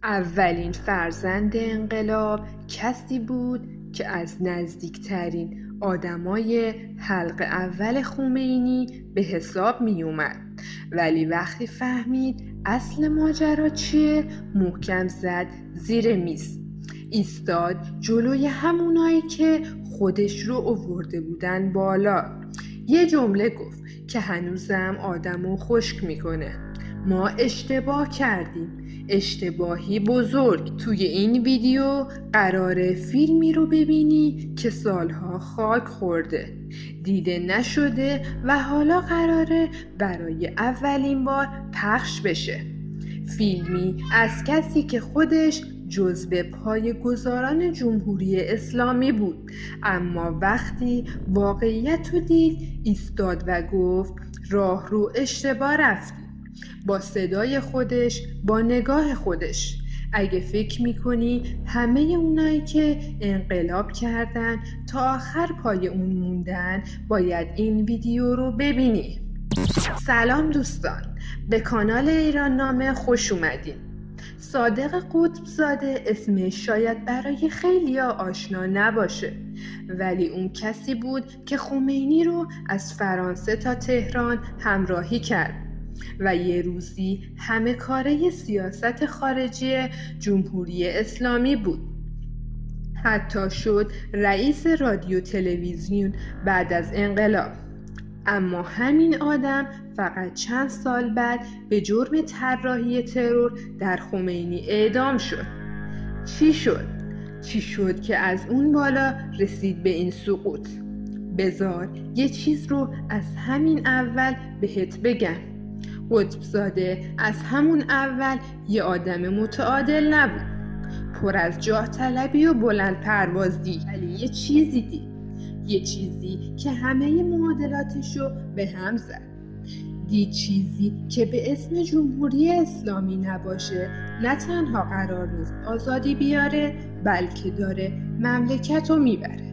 اولین فرزند انقلاب کسی بود که از نزدیکترین آدمای حلقه اول خمینی به حساب می اومد، ولی وقتی فهمید اصل ماجرا چیه محکم زد زیر میز، ایستاد جلوی همونایی که خودش رو آورده بودن بالا. یه جمله گفت که هنوزم آدمو خشک میکنه: ما اشتباه کردیم، اشتباهی بزرگ. توی این ویدیو قراره فیلمی رو ببینی که سالها خاک خورده، دیده نشده و حالا قراره برای اولین بار پخش بشه. فیلمی از کسی که خودش جزو پایه‌گذاران جمهوری اسلامی بود، اما وقتی واقعیت رو دید ایستاد و گفت راه رو اشتباه رفتی. با صدای خودش، با نگاه خودش. اگه فکر میکنی همه اونایی که انقلاب کردن تا آخر پای اون موندن باید این ویدیو رو ببینی. سلام دوستان، به کانال ایران نامه خوش اومدین. صادق قطب‌زاده اسمش شاید برای خیلیا آشنا نباشه، ولی اون کسی بود که خمینی رو از فرانسه تا تهران همراهی کرد و یه روزی همه کاره سیاست خارجی جمهوری اسلامی بود. حتی شد رئیس رادیو تلویزیون بعد از انقلاب. اما همین آدم فقط چند سال بعد به جرم طراحی ترور در خمینی اعدام شد. چی شد که از اون بالا رسید به این سقوط؟ بذار یه چیز رو از همین اول بهت بگم. قطب‌زاده از همون اول یه آدم متعادل نبود، پر از جاه طلبی و بلند پروازی، ولی یه چیزی که همه معادلاتشو به هم زد. چیزی که به اسم جمهوری اسلامی نباشه نه تنها قرار نیست آزادی بیاره، بلکه داره مملکت رو میبره.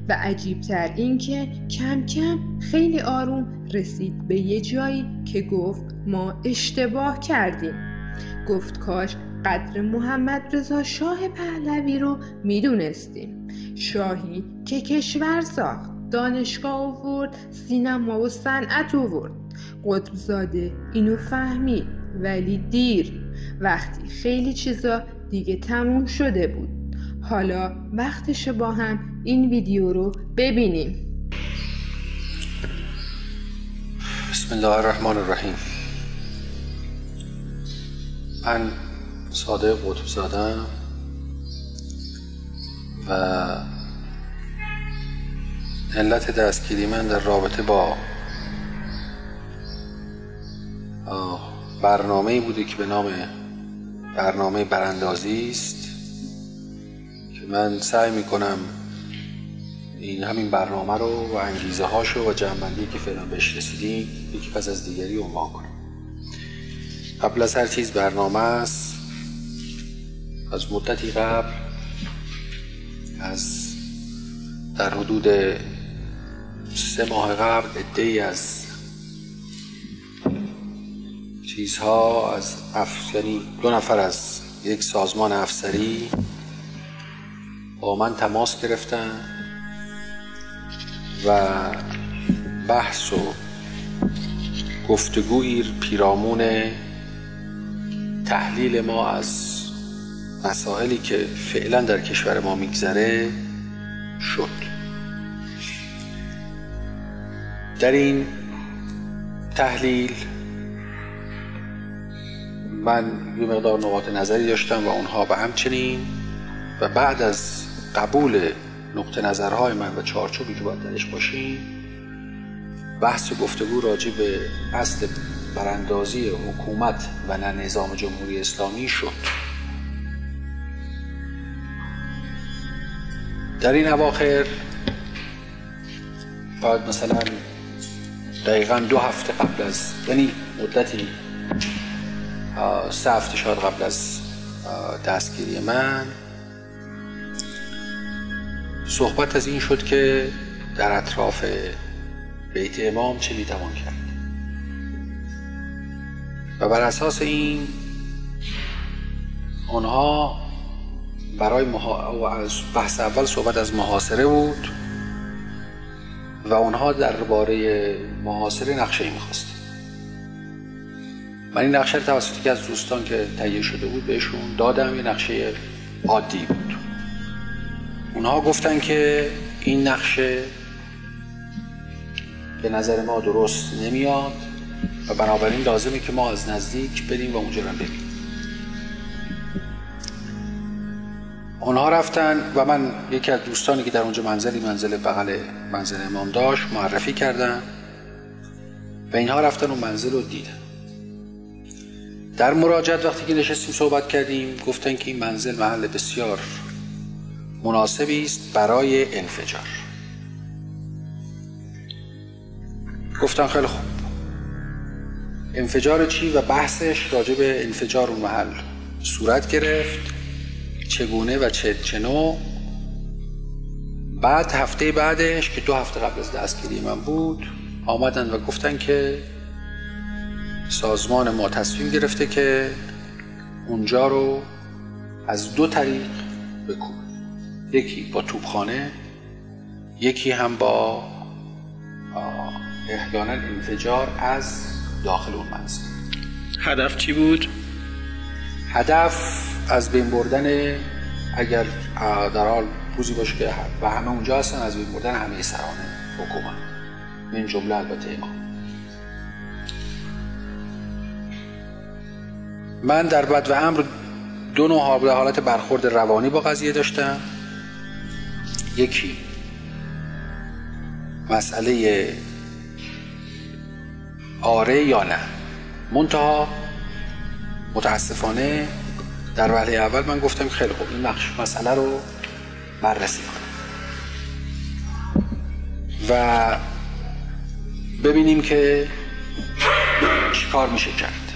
و عجیبتر این که کم کم خیلی آروم رسید به یه جایی که گفت ما اشتباه کردیم. گفت کاش قدر محمد رضا شاه پهلوی رو میدونستیم. شاهی که کشور ساخت، دانشگاه آورد، سینما و صنعت آورد. قطب‌زاده اینو فهمید، ولی دیر، وقتی خیلی چیزا دیگه تموم شده بود. حالا وقتشه با هم این ویدیو رو ببینیم. بسم الله الرحمن الرحیم. من صادق قطب‌زاده‌ام و علت دستگیری من در رابطه با برنامه‌ای بوده که به نام برنامه براندازی است که من سعی میکنم همین برنامه رو و انگیزه هاشو و جنبندی که فعلا بهش رسیدیم یکی پس از دیگری عنوان کنم. قبل از هر چیز برنامه است. از مدتی قبل، از در حدود 3 ماه قبل، عده‌ای از چیزها یعنی 2 نفر از یک سازمان افسری با من تماس گرفتن و بحث و گفتگویی پیرامون تحلیل ما از مسائلی که فعلا در کشور ما میگذره شد. در این تحلیل من یه مقدار نقاط نظری داشتم و اونها به همچنین، و بعد از قبول نقطه نظرهای من و چارچوبی که باید درش باشیم، بحث و گفتگو راجع به اصل براندازی حکومت و نه نظام جمهوری اسلامی شد. در این اواخر باید مثلا دقیقاً 2 هفته قبل از، یعنی مدتی 3 هفته شاید قبل از دستگیری من، صحبت از این شد که در اطراف بیت امام چه میتوان کرد و بر اساس این اونها برای بحث اول صحبت از محاصره بود و اونها درباره محاصره نقشه‌ای می‌خواستن. من این نقشه رو توسط یکی از دوستان که تهیه شده بود بهشون دادم. یه نقشه عادی بود. اونها گفتن که این نقشه به نظر ما درست نمیاد و بنابراین لازمه که ما از نزدیک بریم و اونجا رو ببینیم. اونها رفتن و من یکی از دوستانی که در اونجا منزل بغل منزل امام داشت معرفی کردم و اینها رفتن اون منزل رو دیدن. در مراجعت وقتی که نشستیم صحبت کردیم گفتن که این منزل محل بسیار مناسبی است برای انفجار. گفتن خیلی خوب، انفجار چی؟ و بحثش راجع به انفجار اون محل صورت گرفت، چگونه و چه نوع. بعد هفته بعدش که 2 هفته قبل از دستگیری من بود آمدن و گفتن که سازمان ما تصمیم گرفته که اونجا رو از 2 طریق بکوبه، یکی با توپخانه، یکی هم با احیانا انفجار از داخل اون منزل. هدف چی بود؟ هدف از بین بردن، اگر در حال روزی باشه که و همه اونجا هستن، از بین بردن همه سران حکومت، این جمله البته امام. من در بدو امر 2 نوع حالت برخورد روانی با قضیه داشتم. یکی مسئله آره یا نه، منتها متاسفانه در وهله اول من گفتم خیلی خوب این مسئله رو بررسی کنم و ببینیم که چی کار میشه کرد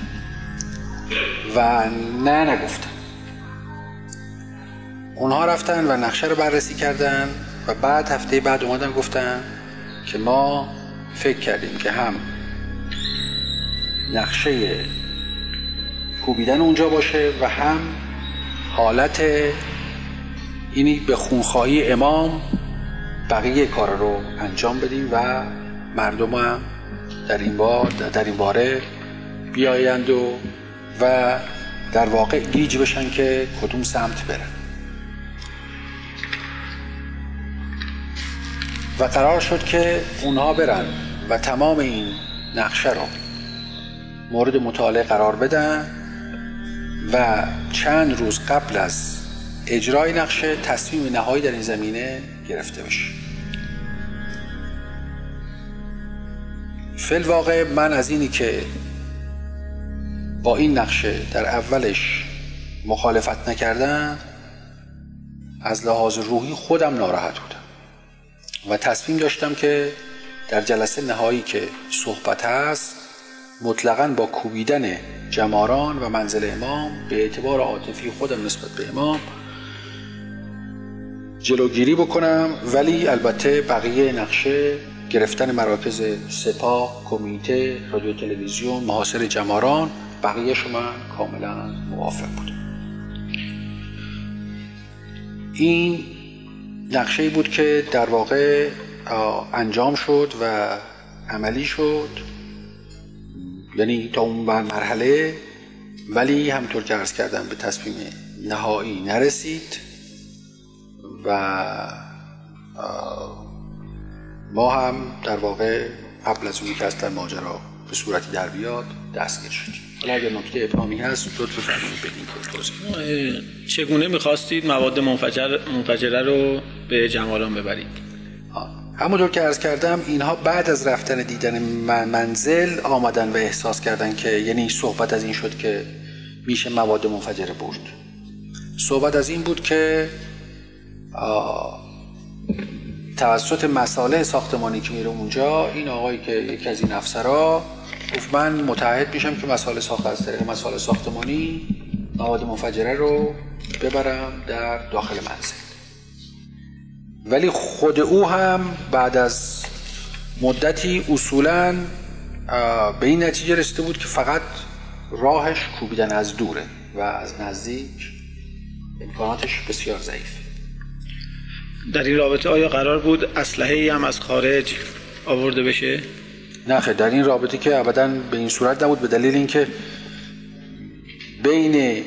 و نگفتم. اونها رفتن و نقشه رو بررسی کردن و بعد هفته بعد اومدن گفتن که ما فکر کردیم که هم نقشه کوبیدن اونجا باشه و هم حالت اینی به خونخواهی امام بقیه کار رو انجام بدیم و مردم هم در این باره بیایند و در واقع گیج بشن که کدوم سمت برن. و قرار شد که اونها برن و تمام این نقشه رو مورد مطالعه قرار بدن و چند روز قبل از اجرای نقشه تصمیم نهایی در این زمینه گرفته بشه. فی الواقع من از اینی که با این نقشه در اولش مخالفت نکردم از لحاظ روحی خودم ناراحت بودم و تصمیم داشتم که در جلسه نهایی که صحبت هست مطلقاً با کوبیدن جماران و منزل امام به اعتبار عاطفی خودم نسبت به امام جلوگیری بکنم، ولی البته بقیه نقشه گرفتن مراکز سپاه، کمیته، رادیو تلویزیون، محاصره جماران، بقیه‌شو من کاملا موافق بودم. این نقشه‌ای بود که در واقع انجام شد و عملی شد، یعنی تا اون مرحله، ولی همطور که عرض کردم به تصمیم نهایی نرسید و ما هم در واقع قبل از اونی که از در ماجرا به صورتی در بیاد دستگیر شدیم. حالا اگر نکته ابهامی هست لطف فرمایید بدین. چگونه می‌خواستید مواد منفجره رو به جماران ببرید؟ همونطور که عرض کردم اینها بعد از رفتن دیدن منزل آمدن و احساس کردن که، یعنی صحبت از این شد که میشه مواد منفجره برد. صحبت از این بود که توسط مصالح ساختمانی که میره اونجا، این آقایی که یکی از این افسرها گفت من متعهد میشم که از طریق مصالح ساختمانی مواد منفجره رو ببرم در داخل منزل. ولی خود او هم بعد از مدتی اصولاً به این نتیجه رسیده بود که فقط راهش کوبیدن از دوره و از نزدیک امکاناتش بسیار ضعیف. در این رابطه آیا قرار بود اسلحه‌ای هم از خارج آورده بشه؟ نه خیر، در این رابطه که ابداً به این صورت نبود، به دلیل اینکه بین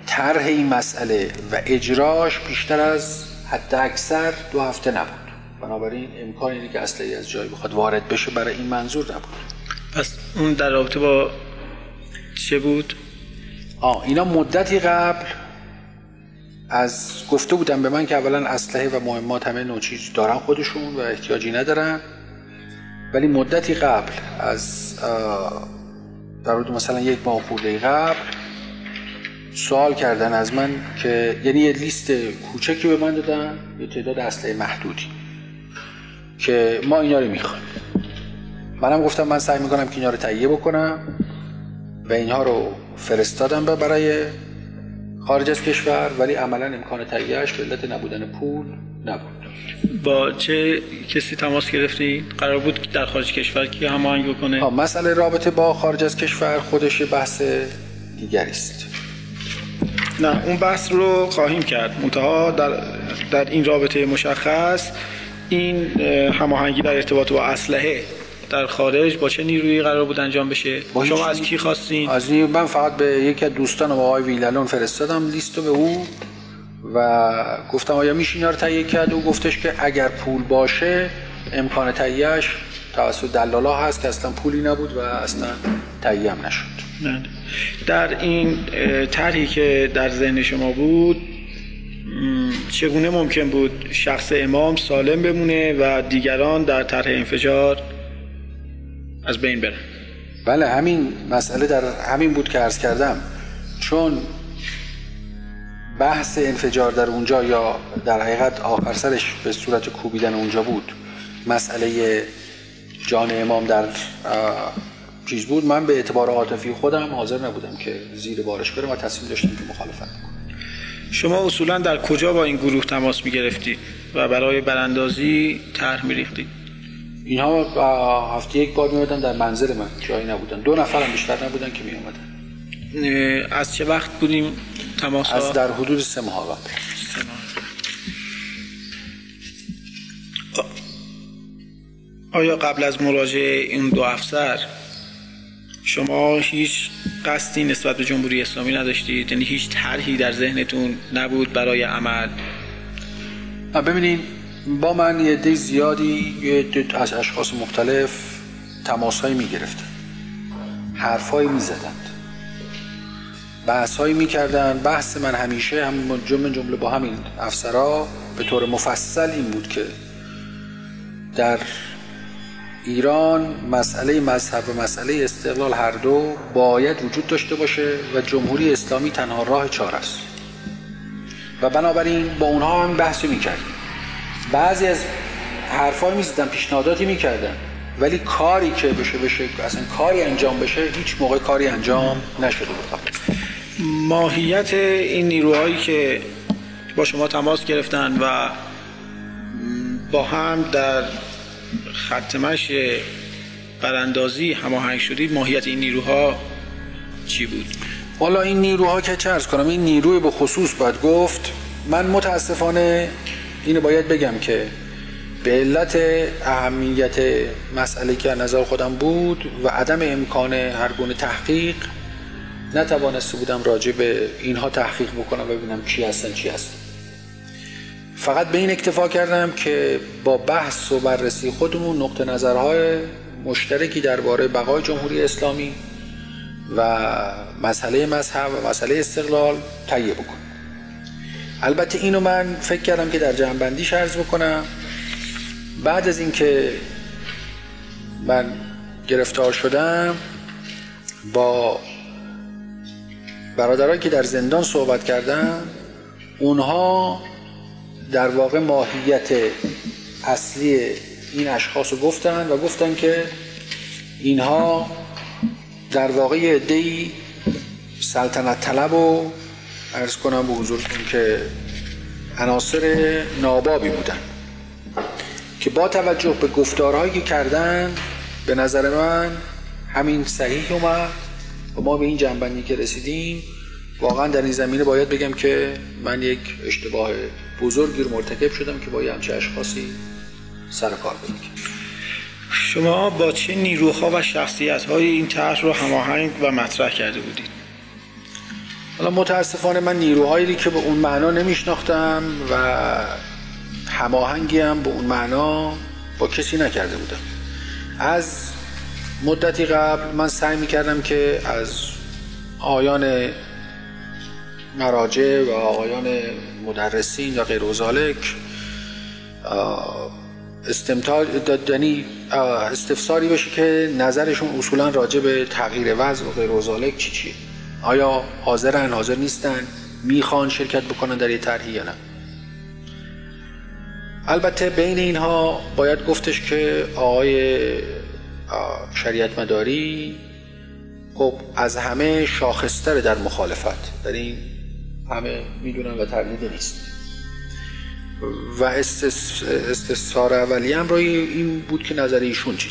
طرح این مسئله و اجراش بیشتر از حد اکثر 2 هفته نبود. بنابراین امکان اینه که اسلحه‌ای از جایی بخواد وارد بشه برای این منظور نبود. پس اون در رابطه با چه بود؟ اینا مدتی قبل از گفته بودن به من که اولا اسلحه و مهمات همه نوع چیز دارن خودشون و احتیاجی ندارن، ولی مدتی قبل از در حدود مثلا 1 ماه خورده قبل سوال کردن از من که یعنی یه لیست کوچکی به من دادن، یه تعداد اسلحه محدودی که ما اینا رو میخوایم. منم گفتم من سعی میکنم که اینا رو تهیه بکنم و اینها رو فرستادم برای خارج از کشور، ولی عملا امکان تهیه‌اش به علت نبودن پول نبود. با چه کسی تماس گرفتین؟ قرار بود در خارج کشور کی هماهنگ بکنه؟ مسئله رابطه با خارج از کشور خودش بحث دیگری است. نه، اون بحث رو خواهیم کرد. منتها در این رابطه مشخص این هماهنگی در ارتباط با اسلحه در خارج با چه نیرویی قرار بود انجام بشه؟ شما از کی خواستین؟ از من فقط به یکی از دوستانم آقای ویلالون فرستادم لیستو به او و گفتم آیا میشه اینا رو تهیه کرد؟ او گفتش که اگر پول باشه امکان تهیه‌اش توسط دلالا هست که اصلا پولی نبود و اصلا تهیه هم نشد. نه. در این طرحی که در ذهن شما بود چگونه ممکن بود شخص امام سالم بمونه و دیگران در طرح انفجار از بین برن؟ بله، همین مسئله در همین بود که عرض کردم. چون بحث انفجار در اونجا یا در حقیقت آخر سرش به صورت کوبیدن اونجا بود، مسئله جان امام در چیز بود، من به اعتبار عاطفی خودم حاضر نبودم که زیر بارش برم و تصمیم داشتم که مخالفت کنم. شما اصولا در کجا با این گروه تماس می‌گرفتید و برای براندازی طرح می‌ریختید؟ اینها هفته 1 بار می‌آمدن در منزل من، جایی نبودن. 2 نفر هم بیشتر نبودن که می‌آمدن. از چه وقت بودیم تماس ها؟ از در حدود 3 ماه قبل. آیا قبل از مراجعه این 2 افسر شما هیچ قصدی نسبت به جمهوری اسلامی نداشتید؟ یعنی هیچ طرحی در ذهنتون نبود برای عمل؟ ببینین، با من یه عده زیادی از اشخاص مختلف تماس‌هایی می‌گرفتن، حرف‌هایی می‌زدند، بحث‌هایی می‌کردن. بحث من همیشه هم جمله با همین افسرها به طور مفصل این بود که در ایران مسئله مذهب و مسئله استقلال هر دو باید وجود داشته باشه و جمهوری اسلامی تنها راه چاره است و بنابراین با اونها هم بحثی می‌کردیم. بعضی از حرفایی می‌زدن، پیشنهاداتی می‌کردن، ولی کاری که بشه اصلا کاری انجام بشه هیچ موقع کاری انجام نشده بود. ماهیت این نیروهایی که با شما تماس گرفتن و با هم در خط مشی براندازی هماهنگ شدید، ماهیت این نیروها چی بود؟ والا این نیروها که چه عرض کنم، این نیروی به خصوص باید گفت، من متاسفانه اینو باید بگم که به علت اهمیت مسئله که نظر خودم بود و عدم امکان هر گونه تحقیق نتوانسته بودم راجع به اینها تحقیق بکنم و ببینم چی هستن. فقط به این اکتفا کردم که با بحث و بررسی خودمون نقطه نظرهای مشترکی درباره بقای جمهوری اسلامی و مسئله مذهب و مسئله استقلال تهیه بکنم. البته اینو من فکر کردم که در جمع‌بندیش عرض بکنم. بعد از اینکه من گرفتار شدم، با برادرایی که در زندان صحبت کردم، اونها در واقع ماهیت اصلی این اشخاص رو گفتن و گفتن که اینها در واقع عده‌ای سلطنت طلب و عرض کنم به حضورتون که عناصر نابابی بودن که با توجه به گفتارهایی که کردن به نظر من همین صحیح اومد و ما به این جنبندی که رسیدیم واقعا در این زمینه باید بگم که من یک اشتباه بزرگی رو مرتکب شدم که با یه همچه اشخاصی سر کار بگیرم. شما با چه نیروها و شخصیت‌های این طرح رو هماهنگ و مطرح کرده بودید؟ حالا متاسفانه من نیروهایی که به اون معنا نمیشناختم و هماهنگی هم به اون معنا با کسی نکرده بودم. از مدتی قبل من سعی میکردم که از آقایان مراجع و آقایان مدرسین و غیر و ذالک استفساری بشه که نظرشون اصولا راجع به تغییر وضع و غیر و ذالک چیه؟ آیا حاضرن، حاضر نیستن، میخوان شرکت بکنن در یه طرحی یا نه؟ البته بین اینها باید گفتش که آقای شریعت مداری خب از همه شاخص‌تر در مخالفت، در این همه میدونن و تردید نیست. و استفسار اولیه هم روی این بود که نظر ایشون چی؟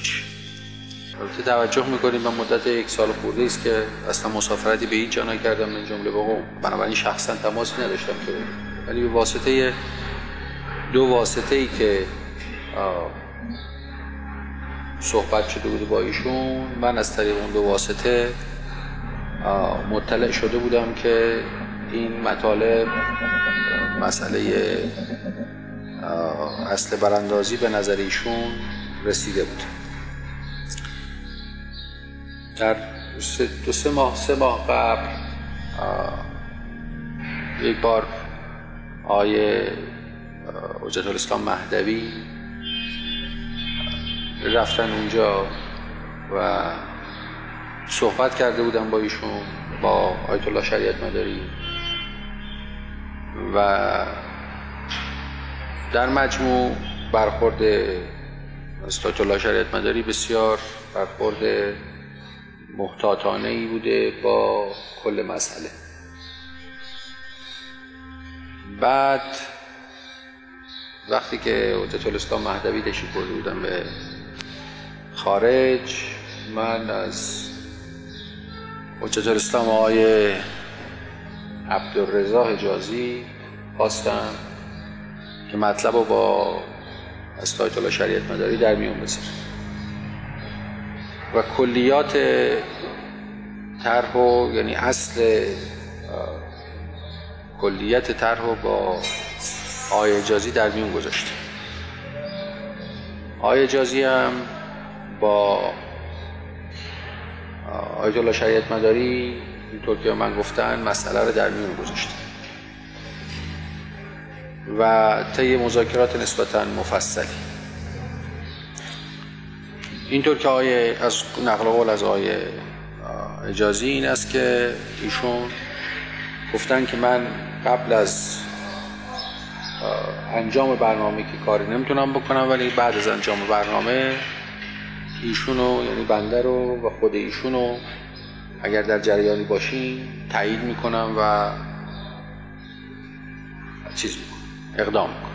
البته توجه میکنیم من مدت 1 سال خورده است که اصلا مسافرتی به هیچ جا نکردم من جمله به قم، بنابراین شخصا تماسی نداشتم که ولی به واسطه دو واسطه‌ای که صحبت شده بود با ایشون، من از طریق اون 2 واسطه مطلع شده بودم که این مطالب مسئله اصل براندازی به نظر ایشون رسیده بود. در 3 ماه قبل یک بار آیه حجت الاسلام مهدوی رفتن اونجا و صحبت کرده بودم با ایشون، با آیت الله شریعت مداری، و در مجموع برخورد آیت الله شریعت مداری بسیار برخورد محتاطانه‌ای بوده با کل مسئله. بعد وقتی که حجت الاسلام مهدوی تشریف برده بودم به خارج، من از حجت الاسلام آقای عبدالرضا حجازی خواستم که مطلب رو با آیت الله شریعت مداری در میون بذاره و کلیات طرح، یعنی اصل کلیت طرح رو با آقای حجازی در میون گذاشته. آقای حجازی هم با آیت الله شریعت مداری اینطور که من گفتن مسئله رو در میون گذاشته و طی مذاکرات نسبتاً مفصلی. اینطور که از نقل قول از آقای حجازی این است که ایشون گفتن که من قبل از انجام برنامه که کاری نمیتونم بکنم، ولی بعد از انجام برنامه ایشونو، یعنی بنده رو و خود ایشونو اگر در جریانی باشین تایید میکنم و اقدام میکنم.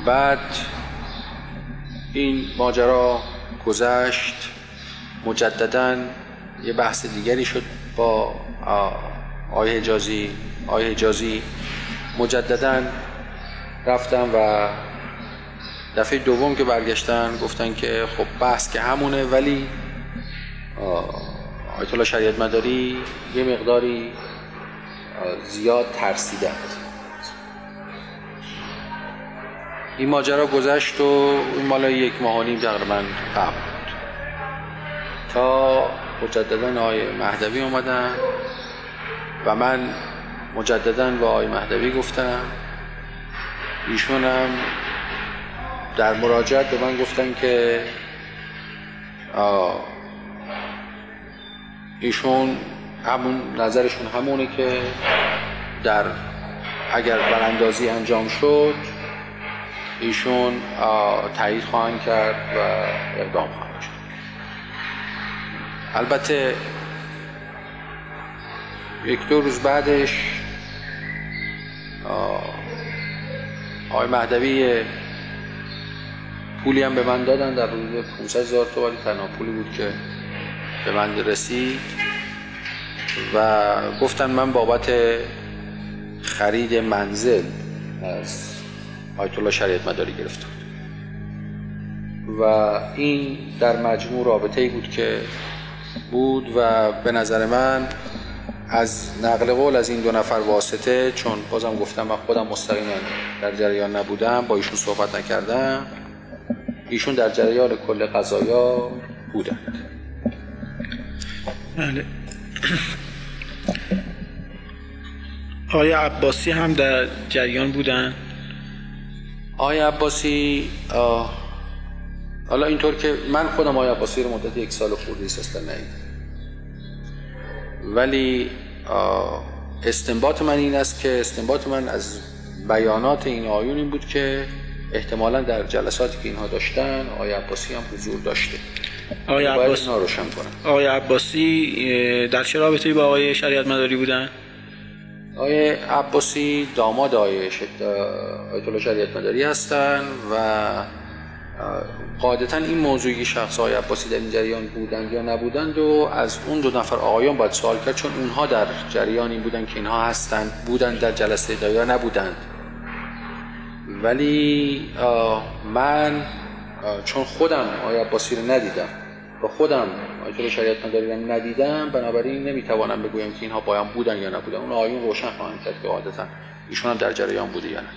بعد این ماجرا گذشت، مجدداً یه بحث دیگری شد با آقای حجازی مجدداً رفتم و دفعه دوم که برگشتن گفتن که خب بحث که همونه، ولی آیت الله شریعت مداری یه مقداری زیاد ترسیدند. این ماجرا گذشت و این مالا 1.5 ماه تقریبا قبل بود تا مجدداً آقای مهدوی اومدن و من مجدداً با آقای مهدوی گفتم. ایشون هم در مراجعت به من گفتن که ایشون همون نظرشون همونه که اگر براندازی انجام شد ایشون تایید خواهند کرد و اقدام خواهند شد. البته 1-2 روز بعدش آقای مهدوی پولی هم به من دادن در حدود 500,000 تومان، تنها پولی بود که به من رسید و گفتن من بابت خرید منزل از آیت الله شریعت مداری گرفتم و این در مجموع رابطه‌ای بود و به نظر من از نقل قول از این دو نفر واسطه، چون بازم گفتم من خودم مستقیما در جریان نبودم، با ایشون صحبت نکردم، ایشون در جریان کل قضایا بودند. بله. آقای عباسی هم در جریان بودن؟ آقای عباسی حالا اینطور که من خودم آقای عباسی رو مدت 1 سال خورده است اصلا ندیدم، ولی استنباط من این است که استنباط من از بیانات این آیون این بود که احتمالاً در جلساتی که اینها داشتن آقای عباسی هم حضور داشته. آقای عباسی در چه رابطه‌ای با آقای شریعت مداری بودن؟ آقای عباسی داماد آیت الله شریعت مداری هستند و قاعدتاً این موضوعی شخص آقای عباسی در این جریان بودند یا نبودند و از اون 2 نفر آقایان باید سوال کرد، چون اونها در جریان این بودند که اینها بودند در جلسه یا نبودند. ولی من چون خودم آقای عباسی رو ندیدم و خودم آیت الله شریعت مداری رو ندیدم، بنابراین نمیتوانم بگویم که اینها با هم بودن یا نبودن. اون آقایون روشن خواهند کرد که قاعدتاً ایشون هم در جریان بوده یا نه.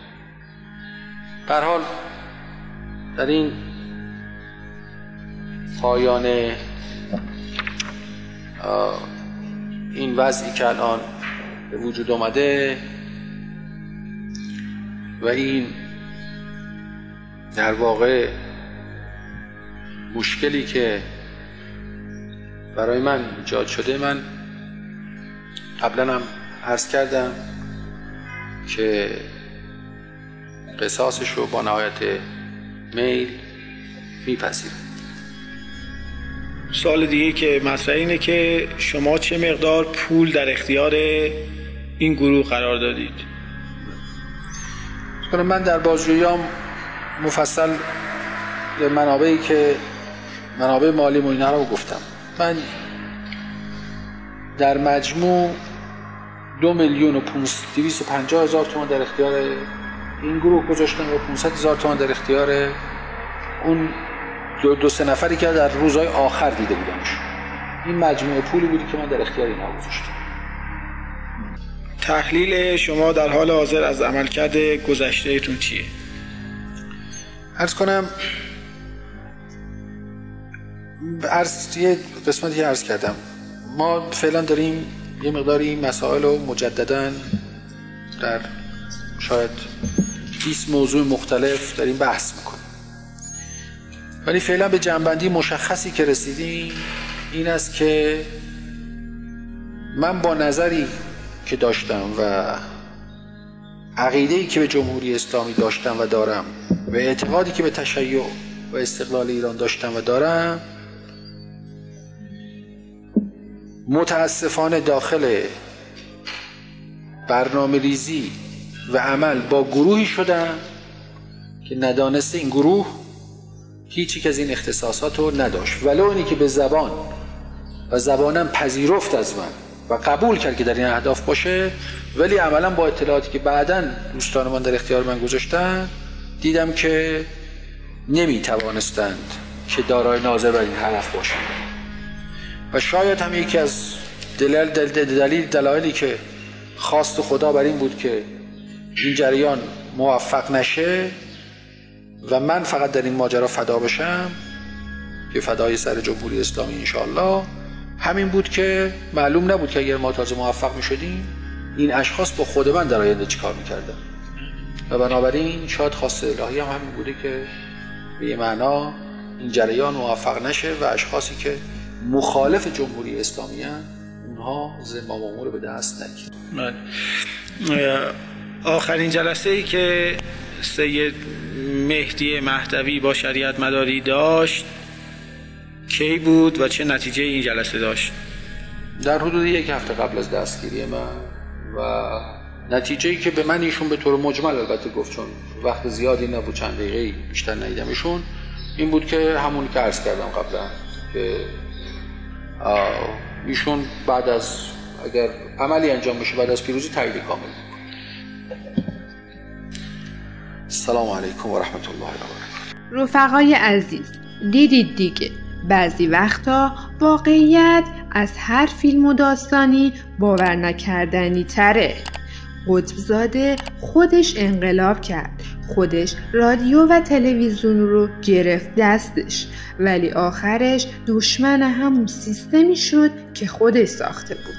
به هر حال در این پایان این وضعی که الان به وجود آمده و این در واقع مشکلی که برای من ایجاد شده، من قبلا هم عرض کردم که قصاصش رو با نهایت میل میپذیرم. سوال دیگه که مطرح اینه که شما چه مقدار پول در اختیار این گروه قرار دادید؟ من در بازجوییام مفصل منابعی که منابع مالی و اینا رو گفتم. من در مجموع 2,250,000 تومان در اختیار این گروه گذاشتم و 500,000 تومان در اختیار اون 2-3 نفری که در روزهای آخر دیده بودمش. این مجموع پولی بودی که من در اختیار اینها گذاشتم. تحلیل شما در حال حاضر از عملکرد گذشته‌تون چیه؟ عرض کنم یه قسمتی عرض کردم. ما فعلا داریم یه مقداری مسائل رو مجدداً در شاید 20 موضوع مختلف داریم بحث میکنیم، ولی فعلا به جنبندی مشخصی که رسیدیم این است که من با نظری که داشتم و عقیده‌ای که به جمهوری اسلامی داشتم و دارم و اعتقادی که به تشیع و استقلال ایران داشتم و دارم، متاسفانه داخل برنامه ریزی و عمل با گروهی شدم که ندانسته این گروه هیچ یک از این اختصاصات رو نداشت، ولو اینی که به زبان و زبانم پذیرفت از من و قبول کرد که در این اهداف باشه، ولی عملا با اطلاعاتی که بعداً دوستان من در اختیار من گذاشتن دیدم که نمیتوانستند که دارای ناظر بر این هدف باشند و شاید هم یکی از دلایلی که خواست خدا بر این بود که این جریان موفق نشه و من فقط در این ماجرا فدا بشم، که فدای سر جمهوری اسلامی انشاءالله، همین بود که معلوم نبود که اگر ما تازه موفق می شدیم این اشخاص با خود من در آینده چی کار می کردن و بنابراین شاید خواست الهی هم همین بوده که به یه معنا این جریان موفق نشه و اشخاصی که مخالف جمهوری اسلامی هستند اونها زمام امور به دست نگیرن. آخرین جلسه ای که سید مهدی مهدوی با شریعت مداری داشت کی بود و چه نتیجه این جلسه داشت؟ در حدود 1 هفته قبل از دستگیری من و نتیجه‌ای که به من ایشون به طور مجمل البته گفت، چون وقت زیادی نبود، چند دقیقه بیشتر ندیدم ایشون، این بود که همون که عرض کردم قبلا که ایشون بعد از اگر عملی انجام بشه بعد از پیروزی تایید کامل. السلام علیکم و رحمت الله و برکاته. رفقای عزیز، دیدید دیگه، بعضی وقتا واقعیت از هر فیلم و داستانی باور نکردنی تره. قطبزاده خودش انقلاب کرد، خودش رادیو و تلویزیون رو گرفت دستش، ولی آخرش دشمن همون سیستمی شد که خودش ساخته بود.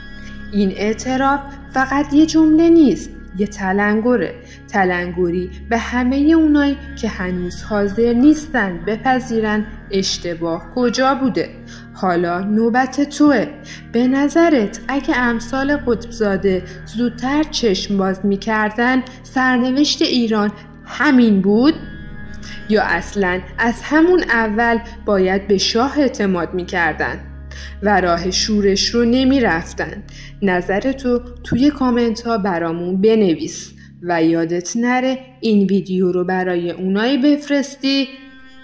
این اعتراف فقط یه جمله نیست، یه تلنگره، تلنگری به همه اونایی که هنوز حاضر نیستن بپذیرن اشتباه کجا بوده. حالا نوبت توه. به نظرت اگه امثال قطبزاده زودتر چشم باز میکردن سرنوشت ایران همین بود؟ یا اصلاً از همون اول باید به شاه اعتماد میکردن و راه شورش رو نمی رفتن؟ نظرتو توی کامنت ها برامون بنویس و یادت نره این ویدیو رو برای اونایی بفرستی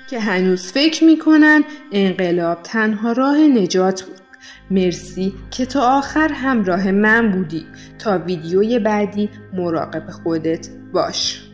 که هنوز فکر میکنن انقلاب تنها راه نجات بود. مرسی که تا آخر همراه من بودی. تا ویدیوی بعدی مراقب خودت باش.